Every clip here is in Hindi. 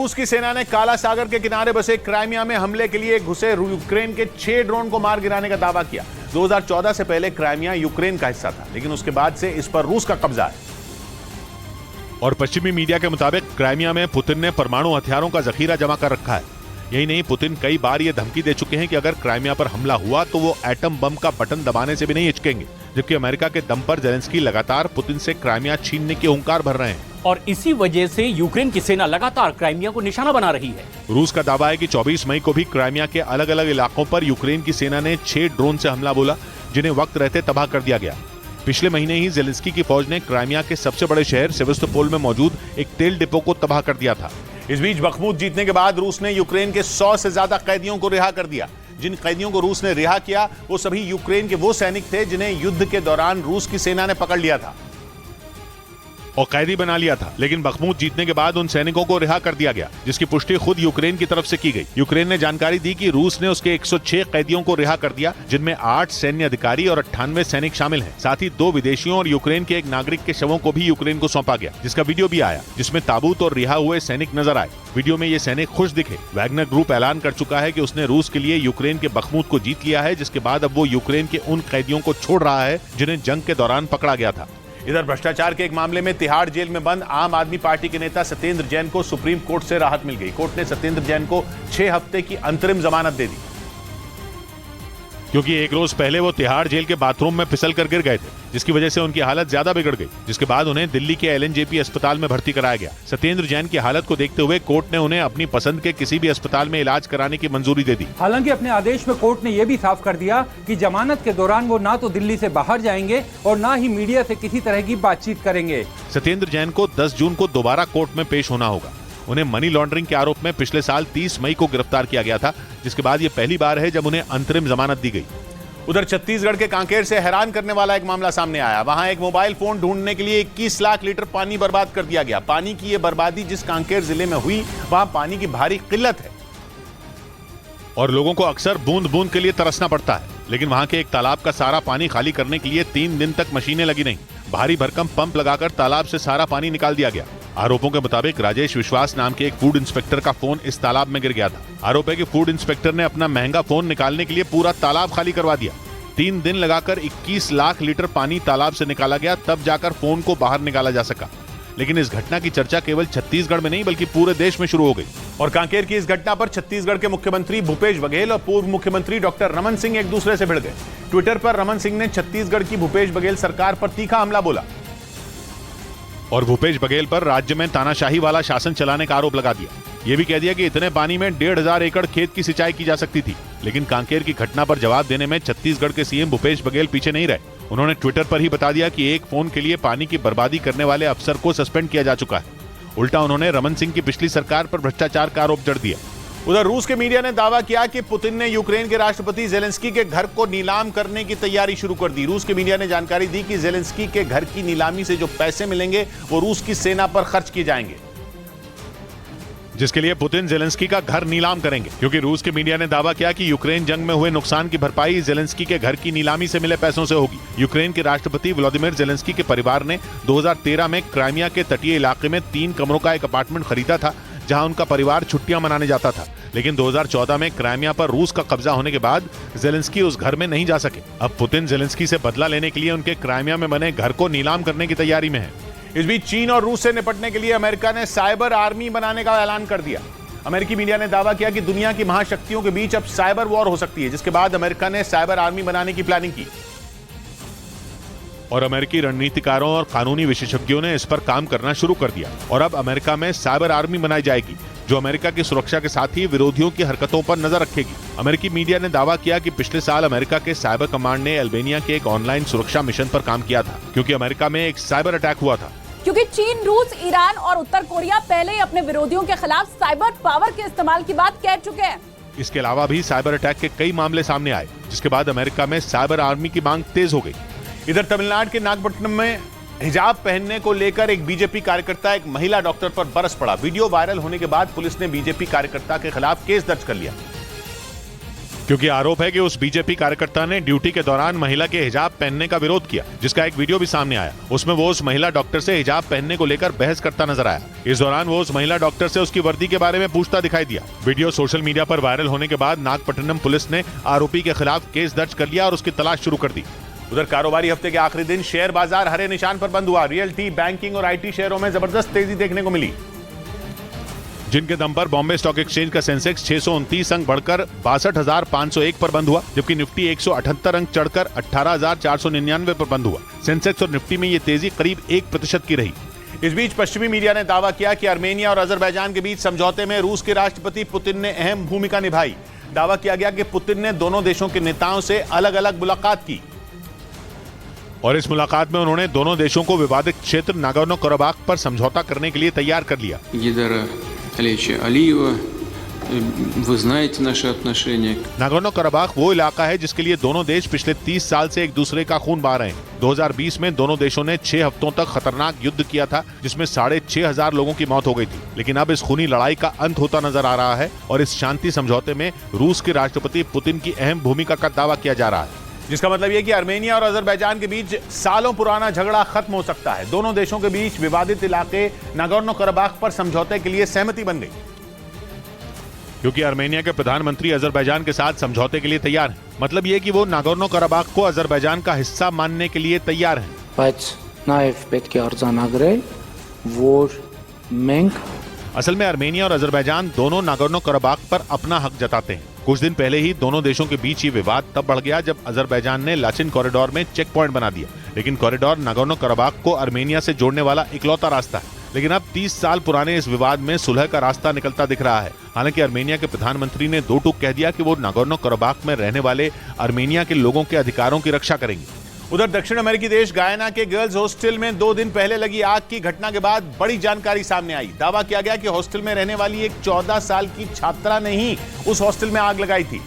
रूस की सेना ने काला सागर के किनारे बसे क्राइमिया में हमले के लिए घुसे यूक्रेन के 6 ड्रोन को मार गिराने का दावा किया। 2014 से पहले क्राइमिया यूक्रेन का हिस्सा था, लेकिन उसके बाद से इस पर रूस का कब्जा है। और पश्चिमी मीडिया के मुताबिक क्राइमिया में पुतिन ने परमाणु हथियारों का जखीरा जमा कर रखा है। यही नहीं, पुतिन कई बार यह धमकी दे चुके हैं कि अगर क्राइमिया पर हमला हुआ तो वो एटम बम का बटन दबाने से भी नहीं हिचकेंगे। जबकि अमेरिका के दम पर जेलेंस्की लगातार पुतिन से क्राइमिया छीनने के हुंकार भर रहे हैं। और इसी वजह से यूक्रेन की सेना लगातार क्राइमिया को निशाना बना रही है। रूस का दावा है कि 24 मई को भी क्राइमिया के अलग अलग इलाकों पर यूक्रेन की सेना ने 6 ड्रोन से हमला बोला, जिन्हें वक्त रहते तबाह कर दिया गया। पिछले महीने ही जेलेंस्की की फौज ने क्राइमिया के सबसे बड़े शहर सेवास्तोपोल में मौजूद एक तेल डिपो को तबाह कर दिया था। इस बीच बखमुत जीतने के बाद रूस ने यूक्रेन के 100 से ज्यादा कैदियों को रिहा कर दिया। जिन कैदियों को रूस ने रिहा किया वो सभी यूक्रेन के वो सैनिक थे जिन्हें युद्ध के दौरान रूस की सेना ने पकड़ लिया था और कैदी बना लिया था। लेकिन बखमुत जीतने के बाद उन सैनिकों को रिहा कर दिया गया, जिसकी पुष्टि खुद यूक्रेन की तरफ से की गई। यूक्रेन ने जानकारी दी कि रूस ने उसके 106 कैदियों को रिहा कर दिया, जिनमें 8 सैन्य अधिकारी और 98 सैनिक शामिल हैं। साथ ही 2 विदेशियों और यूक्रेन के एक नागरिक के शवों को भी यूक्रेन को सौंपा गया, जिसका वीडियो भी आया, जिसमें ताबूत और रिहा हुए सैनिक नजर आए। वीडियो में ये सैनिक खुश दिखे। वैगनर ग्रुप ऐलान कर चुका है कि उसने रूस के लिए यूक्रेन के बखमुत को जीत लिया है, जिसके बाद अब वो यूक्रेन के उन कैदियों को छोड़ रहा है जिन्हें जंग के दौरान पकड़ा गया था। इधर भ्रष्टाचार के एक मामले में तिहाड़ जेल में बंद आम आदमी पार्टी के नेता सत्येंद्र जैन को सुप्रीम कोर्ट से राहत मिल गई। कोर्ट ने सत्येंद्र जैन को 6 हफ्ते की अंतरिम जमानत दे दी, क्योंकि एक रोज पहले वो तिहाड़ जेल के बाथरूम में फिसल कर गिर गए थे, जिसकी वजह से उनकी हालत ज्यादा बिगड़ गई, जिसके बाद उन्हें दिल्ली के LNJP अस्पताल में भर्ती कराया गया। सत्येंद्र जैन की हालत को देखते हुए कोर्ट ने उन्हें अपनी पसंद के किसी भी अस्पताल में इलाज कराने की मंजूरी दे दी। हालांकि अपने आदेश में कोर्ट ने यह भी साफ कर दिया कि जमानत के दौरान वो ना तो दिल्ली से बाहर जाएंगे और ना ही मीडिया से किसी तरह की बातचीत करेंगे। सत्येंद्र जैन को 10 जून को दोबारा कोर्ट में पेश होना होगा। उन्हें मनी लॉन्ड्रिंग के आरोप में पिछले साल 30 मई को गिरफ्तार किया गया था, जिसके बाद ये पहली बार है जब उन्हें अंतरिम जमानत दी गई। उधर छत्तीसगढ़ के कांकेर से हैरान करने वाला एक मामला सामने आया। वहां एक मोबाइल फोन ढूंढने के लिए 21 लाख लीटर पानी बर्बाद कर दिया गया। पानी की यह बर्बादी जिस कांकेर जिले में हुई, वहां पानी की भारी किल्लत है और लोगों को अक्सर बूंद बूंद के लिए तरसना पड़ता है। लेकिन वहां के एक तालाब का सारा पानी खाली करने के लिए 3 दिन तक मशीनें लगी नहीं। भारी भरकम पंप लगाकर तालाब से सारा पानी निकाल दिया गया। आरोपों के मुताबिक राजेश विश्वास नाम के एक फूड इंस्पेक्टर का फोन इस तालाब में गिर गया था। आरोप है कि फूड इंस्पेक्टर ने अपना महंगा फोन निकालने के लिए पूरा तालाब खाली करवा दिया। 3 दिन लगाकर 21 लाख लीटर पानी तालाब से निकाला गया, तब जाकर फोन को बाहर निकाला जा सका। लेकिन इस घटना की चर्चा केवल छत्तीसगढ़ में नहीं बल्कि पूरे देश में शुरू हो गई। और कांकेर की इस घटना पर छत्तीसगढ़ के मुख्यमंत्री भूपेश बघेल और पूर्व मुख्यमंत्री डॉक्टर रमन सिंह एक दूसरे से भिड़ गए। ट्विटर पर रमन सिंह ने छत्तीसगढ़ की भूपेश बघेल सरकार पर तीखा हमला बोला और भूपेश बघेल पर राज्य में तानाशाही वाला शासन चलाने का आरोप लगा दिया। ये भी कह दिया कि इतने पानी में 1,500 एकड़ खेत की सिंचाई की जा सकती थी। लेकिन कांकेर की घटना पर जवाब देने में छत्तीसगढ़ के सीएम भूपेश बघेल पीछे नहीं रहे। उन्होंने ट्विटर पर ही बता दिया कि एक फोन के लिए पानी की बर्बादी करने वाले अफसर को सस्पेंड किया जा चुका है। उल्टा उन्होंने रमन सिंह की पिछली सरकार पर भ्रष्टाचार का आरोप जड़ दिया। उधर रूस के मीडिया ने दावा किया कि पुतिन ने यूक्रेन के राष्ट्रपति जेलेंस्की के घर को नीलाम करने की तैयारी शुरू कर दी। रूस के मीडिया ने जानकारी दी कि जेलेंस्की के घर की नीलामी से जो पैसे मिलेंगे वो रूस की सेना पर खर्च किए जाएंगे, जिसके लिए पुतिन जेलेंस्की का घर नीलाम करेंगे। क्योंकि रूस के मीडिया ने दावा किया कि यूक्रेन जंग में हुए नुकसान की भरपाई जेलेंस्की के घर की नीलामी से मिले पैसों से होगी। यूक्रेन के राष्ट्रपति व्लादिमीर जेलेंस्की के परिवार ने 2013 में क्राइमिया के तटीय इलाके में 3 कमरों का एक अपार्टमेंट खरीदा था, जहां उनका परिवार छुट्टियां मनाने जाता था। लेकिन 2014 में क्राइमिया पर रूस का कब्जा होने के बाद जेलेंस्की उस घर में नहीं जा सके। अब पुतिन जेलेंस्की से बदला लेने के लिए उनके क्राइमिया में बने घर को नीलाम करने की तैयारी में है। इस बीच चीन और रूस से निपटने के लिए अमेरिका ने साइबर आर्मी बनाने का ऐलान कर दिया। अमेरिकी मीडिया ने दावा किया कि दुनिया की महाशक्तियों के बीच अब साइबर वॉर हो सकती है, जिसके बाद अमेरिका ने साइबर आर्मी बनाने की प्लानिंग की। और अमेरिकी रणनीतिकारों और कानूनी विशेषज्ञों ने इस पर काम करना शुरू कर दिया। और अब अमेरिका में साइबर आर्मी बनाई जाएगी, जो अमेरिका की सुरक्षा के साथ ही विरोधियों की हरकतों पर नजर रखेगी। अमेरिकी मीडिया ने दावा किया कि पिछले साल अमेरिका के साइबर कमांड ने अल्बानिया के एक ऑनलाइन सुरक्षा मिशन पर काम किया था, क्योंकि अमेरिका में एक साइबर अटैक हुआ था। क्योंकि चीन, रूस, ईरान और उत्तर कोरिया पहले ही अपने विरोधियों के खिलाफ साइबर पावर के इस्तेमाल की बात कह चुके हैं। इसके अलावा भी साइबर अटैक के कई मामले सामने आए, जिसके बाद अमेरिका में साइबर आर्मी की मांग तेज हो गई। इधर तमिलनाडु के नागपट्टनम में हिजाब पहनने को लेकर एक बीजेपी कार्यकर्ता एक महिला डॉक्टर पर बरस पड़ा। वीडियो वायरल होने के बाद पुलिस ने बीजेपी कार्यकर्ता के खिलाफ केस दर्ज कर लिया। क्योंकि आरोप है कि उस बीजेपी कार्यकर्ता ने ड्यूटी के दौरान महिला के हिजाब पहनने का विरोध किया, जिसका एक वीडियो भी सामने आया। उसमें वो उस महिला डॉक्टर से हिजाब पहनने को लेकर बहस करता नजर आया। इस दौरान वो उस महिला डॉक्टर से उसकी वर्दी के बारे में पूछता दिखाई दिया। वीडियो सोशल मीडिया पर वायरल होने के बाद नागपट्टिनम पुलिस ने आरोपी के खिलाफ केस दर्ज कर लिया और उसकी तलाश शुरू कर दी। उधर कारोबारी हफ्ते के आखिरी दिन शेयर बाजार हरे निशान पर बंद हुआ। रियल्टी, बैंकिंग और आईटी शेयरों में जबरदस्त तेजी देखने को मिली, जिनके दम पर बॉम्बे स्टॉक एक्सचेंज का सेंसेक्स 629 अंक बढ़कर 62,501 पर बंद हुआ, जबकि निफ्टी 178 अंक चढ़कर 18,499 पर बंद हुआ। सेंसेक्स और निफ्टी में ये तेजी करीब 1% की रही। इस बीच पश्चिमी मीडिया ने दावा किया कि आर्मेनिया और अजरबैजान के बीच समझौते में रूस के राष्ट्रपति पुतिन ने अहम भूमिका निभाई। दावा किया गया कि पुतिन ने दोनों देशों के नेताओं से अलग अलग मुलाकात की और इस मुलाकात में उन्होंने दोनों देशों को विवादित क्षेत्र नागोर्नो कराबाख पर समझौता करने के लिए तैयार कर लिया। नागोर्नो कराबाख वो इलाका है जिसके लिए दोनों देश पिछले 30 साल से एक दूसरे का खून बहा रहे हैं। 2020 में दोनों देशों ने 6 हफ्तों तक खतरनाक युद्ध किया था, जिसमें 6,500 लोगों की मौत हो गई थी। लेकिन अब इस खूनी लड़ाई का अंत होता नजर आ रहा है और इस शांति समझौते में रूस के राष्ट्रपति पुतिन की अहम भूमिका का दावा किया जा रहा है, जिसका मतलब यह कि आर्मेनिया और अजरबैजान के बीच सालों पुराना झगड़ा खत्म हो सकता है। दोनों देशों के बीच विवादित इलाके नागोर्नो कराबाख पर समझौते के लिए सहमति बन गई, क्योंकि आर्मेनिया के प्रधानमंत्री अजरबैजान के साथ समझौते के लिए तैयार हैं। मतलब ये कि वो नागोर्नो कराबाख को अजरबैजान का हिस्सा मानने के लिए तैयार हैं। असल में आर्मेनिया और अजरबैजान दोनों नागोर्नो कराबाख पर अपना हक जताते हैं। कुछ दिन पहले ही दोनों देशों के बीच ये विवाद तब बढ़ गया जब अजरबैजान ने लाचिन कॉरिडोर में चेक पॉइंट बना दिया। लेकिन कॉरिडोर नागोर्नो कराबाख को आर्मेनिया से जोड़ने वाला इकलौता रास्ता है। लेकिन अब 30 साल पुराने इस विवाद में सुलह का रास्ता निकलता दिख रहा है। हालांकि आर्मेनिया के प्रधानमंत्री ने दो टूक कह दिया कि वो नागोर्नो कराबाख में रहने वाले आर्मेनिया के लोगों के अधिकारों की रक्षा करेंगे। उधर दक्षिण अमेरिकी देश गायना के गर्ल्स हॉस्टल में 2 दिन पहले लगी आग की घटना के बाद बड़ी जानकारी सामने आई। दावा किया गया कि हॉस्टल में रहने वाली एक 14 साल की छात्रा ने ही उस हॉस्टल में आग लगाई थी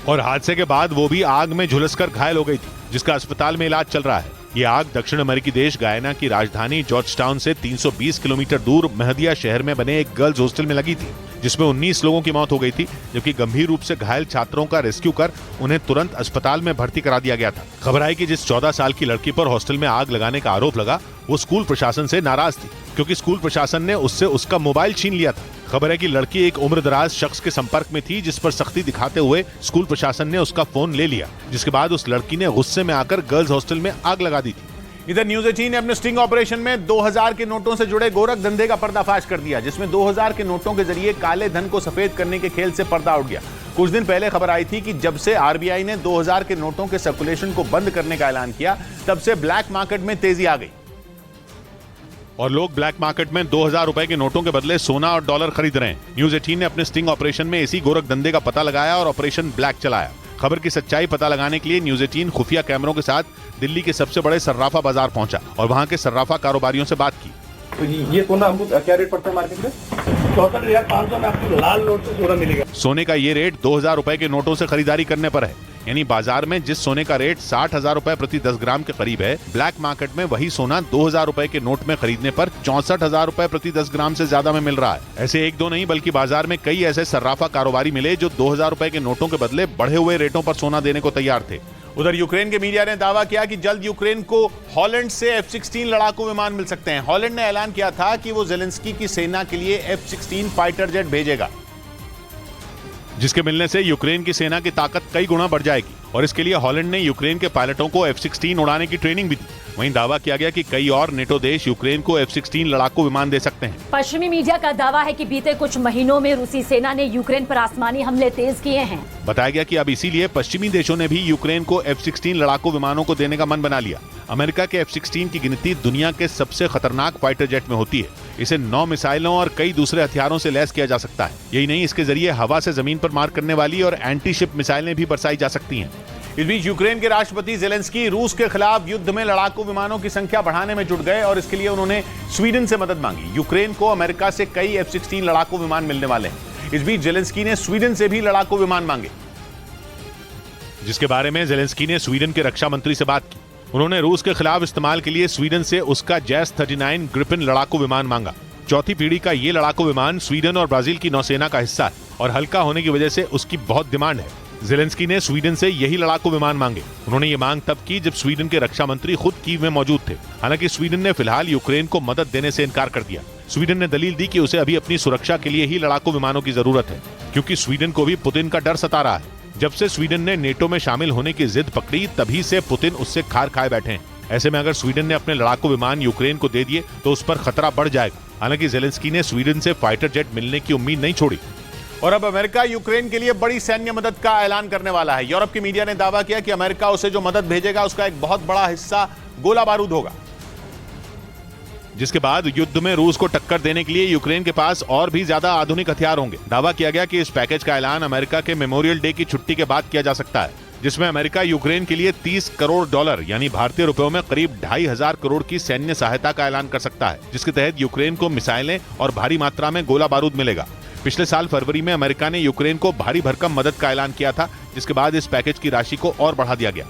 और हादसे के बाद वो भी आग में झुलसकर घायल हो गई थी, जिसका अस्पताल में इलाज चल रहा है। ये आग दक्षिण अमेरिकी देश गायना की राजधानी जॉर्ज टाउन से 320 किलोमीटर दूर महदिया शहर में बने एक गर्ल्स हॉस्टल में लगी थी, जिसमें 19 लोगों की मौत हो गई थी, जबकि गंभीर रूप से घायल छात्रों का रेस्क्यू कर उन्हें तुरंत अस्पताल में भर्ती करा दिया गया था। खबर आई कि जिस 14 साल की लड़की पर हॉस्टल में आग लगाने का आरोप लगा, वो स्कूल प्रशासन से नाराज थी, क्योंकि स्कूल प्रशासन ने उससे उसका मोबाइल छीन लिया था। खबर है कि लड़की एक उम्रदराज शख्स के संपर्क में थी, जिस पर सख्ती दिखाते हुए स्कूल प्रशासन ने उसका फोन ले लिया, जिसके बाद उस लड़की ने गुस्से में आकर गर्ल्स हॉस्टल में आग लगा दी थी। इधर न्यूज 18 ने अपने स्टिंग ऑपरेशन में 2000 के नोटों से जुड़े गोरख धंधे का पर्दाफाश कर दिया, जिसमें 2000 के नोटों के जरिए काले धन को सफेद करने के खेल से पर्दा उठ गया। कुछ दिन पहले खबर आई थी कि जब से आरबीआई ने 2000 के नोटों के सर्कुलेशन को बंद करने का ऐलान किया, तब से ब्लैक मार्केट में तेजी आ गई और लोग ब्लैक मार्केट में 2000 रुपए के नोटों के बदले सोना और डॉलर खरीद रहे हैं। न्यूज 18 ने अपने स्टिंग ऑपरेशन में इसी गोरख धंधे का पता लगाया और ऑपरेशन ब्लैक चलाया। खबर की सच्चाई पता लगाने के लिए न्यूज 18 खुफिया कैमरों के साथ दिल्ली के सबसे बड़े सर्राफा बाजार पहुंचा और वहां के सर्राफा कारोबारियों से बात की। तो ये सोना हमको क्या रेट पड़ता है मार्केट में? 64,500 में आपको लाल नोट से सोना मिलेगा। सोने का ये रेट 2000 रुपए के नोटों से खरीदारी करने पर है, यानी बाजार में जिस सोने का रेट 60,000 रुपए प्रति 10 ग्राम के करीब है, ब्लैक मार्केट में वही सोना 2000 रुपए के नोट में खरीदने पर 64,000 रुपए प्रति 10 ग्राम से ज्यादा में मिल रहा है। ऐसे एक दो नहीं बल्कि बाजार में कई ऐसे सर्राफा कारोबारी मिले जो 2000 रुपए के नोटों के बदले बढ़े हुए रेटों पर सोना देने को तैयार थे। उधर यूक्रेन के मीडिया ने दावा किया कि जल्द यूक्रेन को हॉलैंड से F-16 लड़ाकू विमान मिल सकते हैं। हॉलैंड ने ऐलान किया था कि वो जेलेंस्की की सेना के लिए F-16 फाइटर जेट भेजेगा, जिसके मिलने से यूक्रेन की सेना की ताकत कई गुना बढ़ जाएगी और इसके लिए हॉलैंड ने यूक्रेन के पायलटों को F-16 उड़ाने की ट्रेनिंग भी दी। वहीं दावा किया गया कि कई और नेटो देश यूक्रेन को F-16 लड़ाकू विमान दे सकते हैं। पश्चिमी मीडिया का दावा है कि बीते कुछ महीनों में रूसी सेना ने यूक्रेन पर आसमानी हमले तेज किए हैं। बताया गया कि अब इसीलिए पश्चिमी देशों ने भी यूक्रेन को F-16 लड़ाकू विमानों को देने का मन बना लिया। अमेरिका के F-16 की गिनती दुनिया के सबसे खतरनाक फाइटर जेट में होती है। इसे 9 मिसाइलों और कई दूसरे हथियारों से लैस किया जा सकता है। यही नहीं, इसके जरिए हवा से जमीन पर मार करने वाली और एंटी शिप मिसाइलें भी बरसाई जा सकती हैं। इस बीच यूक्रेन के राष्ट्रपति जेलेंस्की रूस के खिलाफ युद्ध में लड़ाकू विमानों की संख्या बढ़ाने में जुट गए और इसके लिए उन्होंने स्वीडन से मदद मांगी। यूक्रेन को अमेरिका से कई F-16 लड़ाकू विमान मिलने वाले हैं। इस बीच जेलेंस्की ने स्वीडन से भी लड़ाकू विमान मांगे, जिसके बारे में जेलेंस्की ने स्वीडन के रक्षा मंत्री से बात की। उन्होंने रूस के खिलाफ इस्तेमाल के लिए स्वीडन से उसका जैस 39 ग्रिपिन लड़ाकू विमान मांगा। चौथी पीढ़ी का ये लड़ाकू विमान स्वीडन और ब्राजील की नौसेना का हिस्सा है और हल्का होने की वजह से उसकी बहुत डिमांड है। जेलेंस्की ने स्वीडन से यही लड़ाकू विमान मांगे। उन्होंने ये मांग तब की जब स्वीडन के रक्षा मंत्री खुद कीव में मौजूद थे। हालांकि स्वीडन ने फिलहाल यूक्रेन को मदद देने से इनकार कर दिया। स्वीडन ने दलील दी कि उसे अभी अपनी सुरक्षा के लिए ही लड़ाकू विमानों की जरूरत है, क्योंकि स्वीडन को भी पुतिन का डर सता रहा है। जब से स्वीडन ने नेटो में शामिल होने की जिद पकड़ी, तभी से पुतिन उससे खार खाए बैठे हैं। ऐसे में अगर स्वीडन ने अपने लड़ाकू विमान यूक्रेन को दे दिए तो उस पर खतरा बढ़ जाएगा। हालांकि जेलेंस्की ने स्वीडन से फाइटर जेट मिलने की उम्मीद नहीं छोड़ी। और अब अमेरिका यूक्रेन के लिए बड़ी सैन्य मदद का ऐलान करने वाला है। यूरोप की मीडिया ने दावा किया कि अमेरिका उसे जो मदद भेजेगा उसका एक बहुत बड़ा हिस्सा गोला बारूद होगा, जिसके बाद युद्ध में रूस को टक्कर देने के लिए यूक्रेन के पास और भी ज्यादा आधुनिक हथियार होंगे। दावा किया गया कि इस पैकेज का ऐलान अमेरिका के मेमोरियल डे की छुट्टी के बाद किया जा सकता है, जिसमें अमेरिका यूक्रेन के लिए $30 करोड़ यानी भारतीय रुपयों में करीब 2,500 करोड़ की सैन्य सहायता का ऐलान कर सकता है, जिसके तहत यूक्रेन को मिसाइलें और भारी मात्रा में गोला बारूद मिलेगा। पिछले साल फरवरी में अमेरिका ने यूक्रेन को भारी भरकम मदद का ऐलान किया था, जिसके बाद इस पैकेज की राशि को और बढ़ा दिया गया।